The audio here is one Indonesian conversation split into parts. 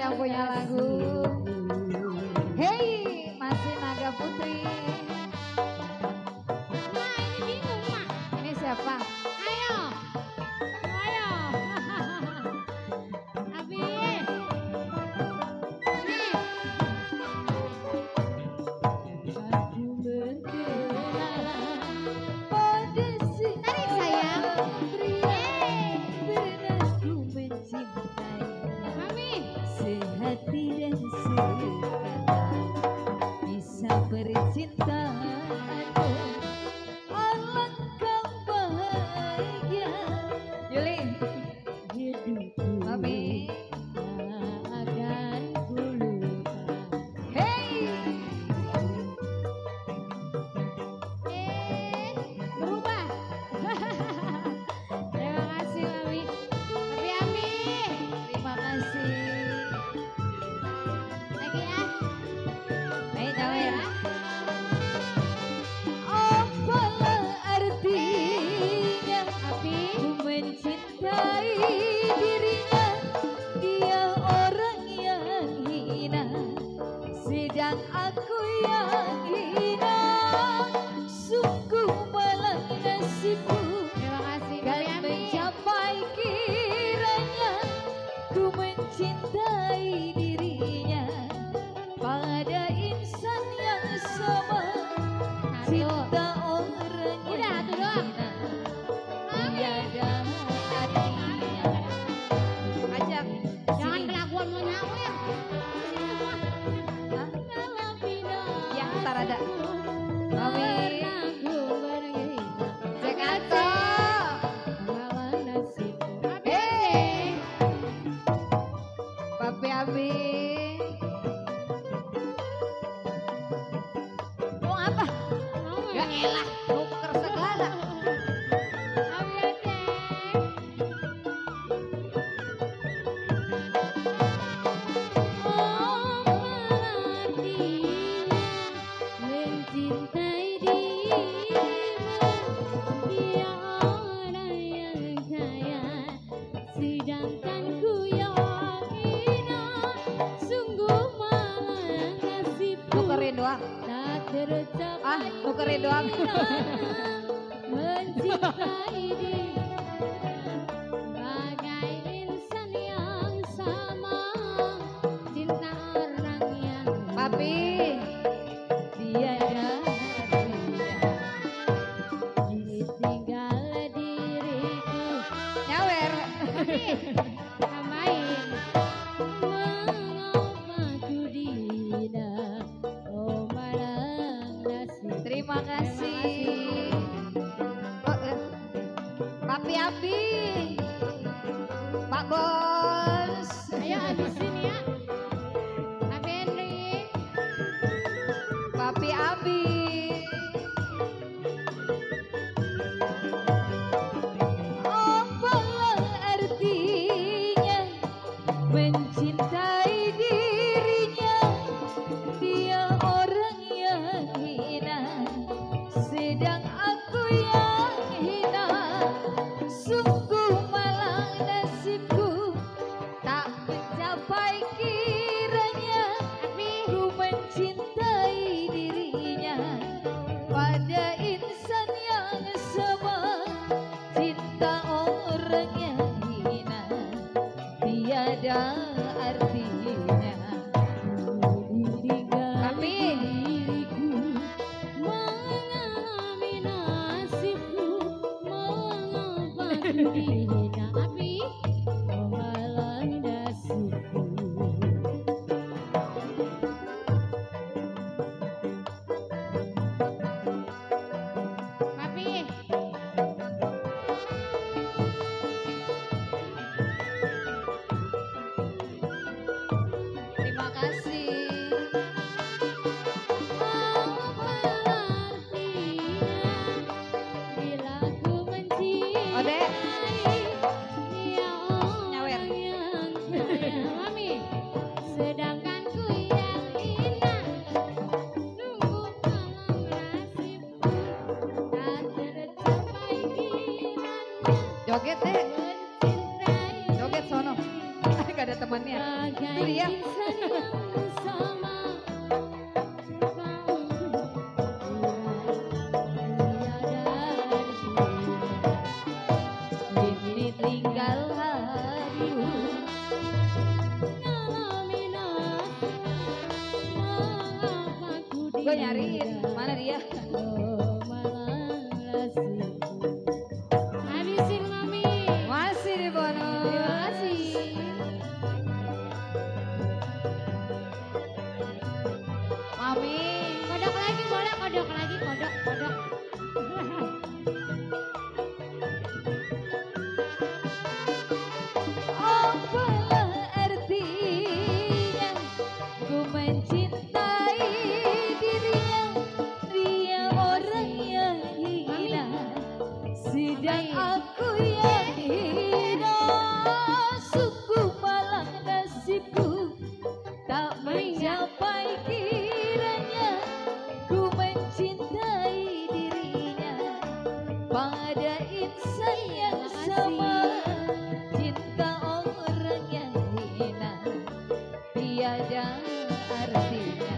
Yang punya lagu Hey masih Naga Putri. Nah ini bingung mak. Ini siapa? Ayo, ayo. Abi. Tarik sayang. Sehati dan sekata bisa bercintaanmu, alangkah bahagia Yuli hidupku. Mami akan kulupakan. Hey Berubah. Terima kasih Mami. Tapi Ami. terima kasih. Lagi ya. Ayo cawer. Apalah artinya Abi. ku mencintai dirinya, dia orang yang hina, sedang aku yang hina. Sungguh malang nasibku Terima kasih kan Mami. mencapai kiranya ku mencintai dirinya pada insan yang sama. Cinta orang Udah, yang itu doang. hina Mami. tiada artinya. Ajak Jangan sini. kelakuan mau nyawer. Hah? Kalau pindah. Ya ntar ada Mami Jakarta. Hey Papi Abi mau apa? Ya elah nuker segala. Mencintai dirimu, dia orang yang kaya, sedangkan ku yang hina. Sungguh malang nasibku Nukerin doang. tak tercapai. Nukerin doang. Mencintai diri bagai insan yang sama, cinta orang yang Papi tiada artinya. ditinggal diriku. Nyawer. Tambahin. Mengapa ku dina, oh malang nasib. Terima kasih. Oh, Papi Abi Pak Bos. Ayo habisin ya. Abi Henry. Papi Abi apalah artinya mencintai dirinya, dia orang yang hina, sedang aku yang hina. Sungguh malang nasibku tak mencapai kiranya ku mencintai dirinya dihina api malang nasibku. Papi Terima kasih. bila ku mencintai Ode. dia Nyawer. orang yang sayang. Mami, sedangkan ku yang hina sungguh malang nasibku tak tercapai kiranya Joget deh. mencintai Joget sono. Gak ada temannya. Itu dia. insan yang sama Ini tinggal harimu. Gue nyariin. Mana dia? Habisin mami. Masih di bonus. Terima kasih. Mami. Kodok lagi boleh, kodok lagi, kodok, kodok. Apalah artinya ku mencintai dirinya. Dia orang yang hina, sedang aku yang hina. Sungguh malang nasibku tak mencapai kiranya. Ku mencintai dirinya pada insan yang sama. Cinta orang yang hina tiada artinya.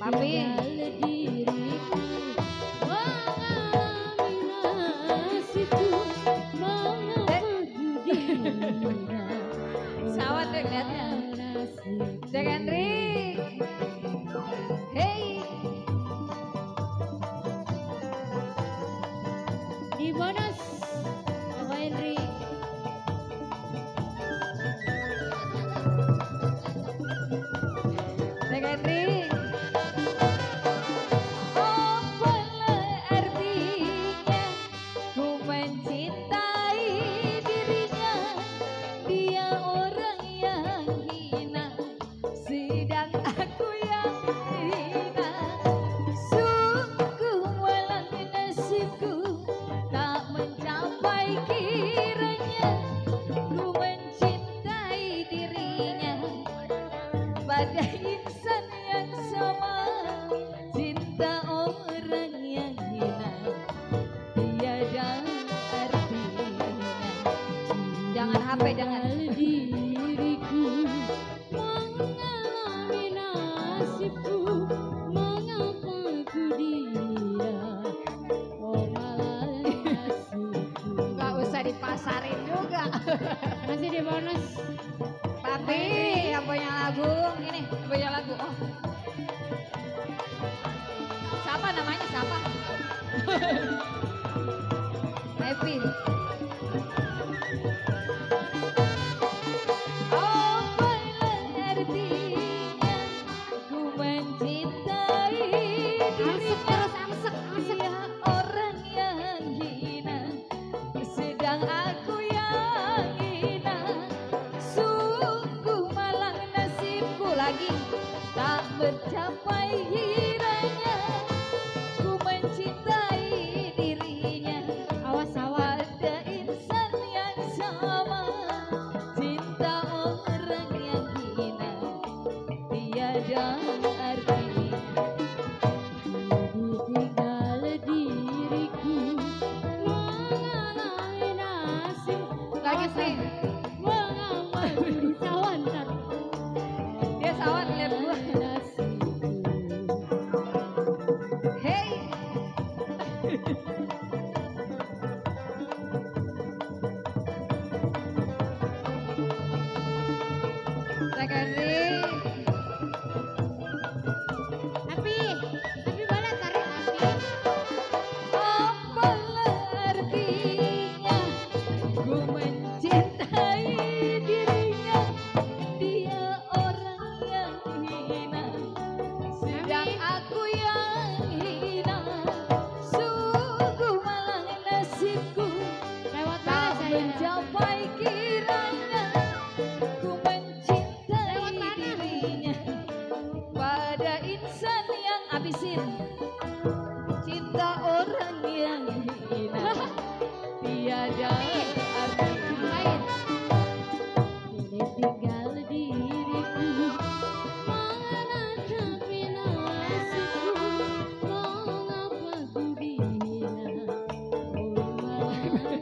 Papi. Diriku mengalami nasibku, mengapa ku dihina? Sawat deh liatnya. Nasibku. Cek Henry. Hey. Di bonus Bapak Henry. Cek Henry. Apalah artinya ku mencintai dirinya. Dia orang yang hina, sedang aku yang hina. Sungguh malang nasibku tak mencapai kiranya. Ku mencintai dirinya pada insan yang sama. Cinta orang yang hina tiada artinya. Jangan HP, jangan. Diriku mengalami nasibku, mengapa ku dihina? Oh malang nasibku. Gak usah dipasarin juga. Masih di bonus. Papi yang punya lagu ini, punya lagu. Oh, siapa namanya siapa? Happy. Apalah artinya ku mencintai dirinya. Dia orang yang hina, sedang aku yang hina. Sungguh malang nasibku lagi tak mencapai kiranya. Ku mencintai dirinya Awas awas. pada insan yang sama. Cinta orang yang hina tiada artinya. Ditinggal diriku mengalami nasib. Lagi sih Mengapa ku disawan? dia sawan lihat gua. Nasibku Yang lain. Kini tinggal diriku, mana tapi nasibku, mengapa ku dihina, oh malam.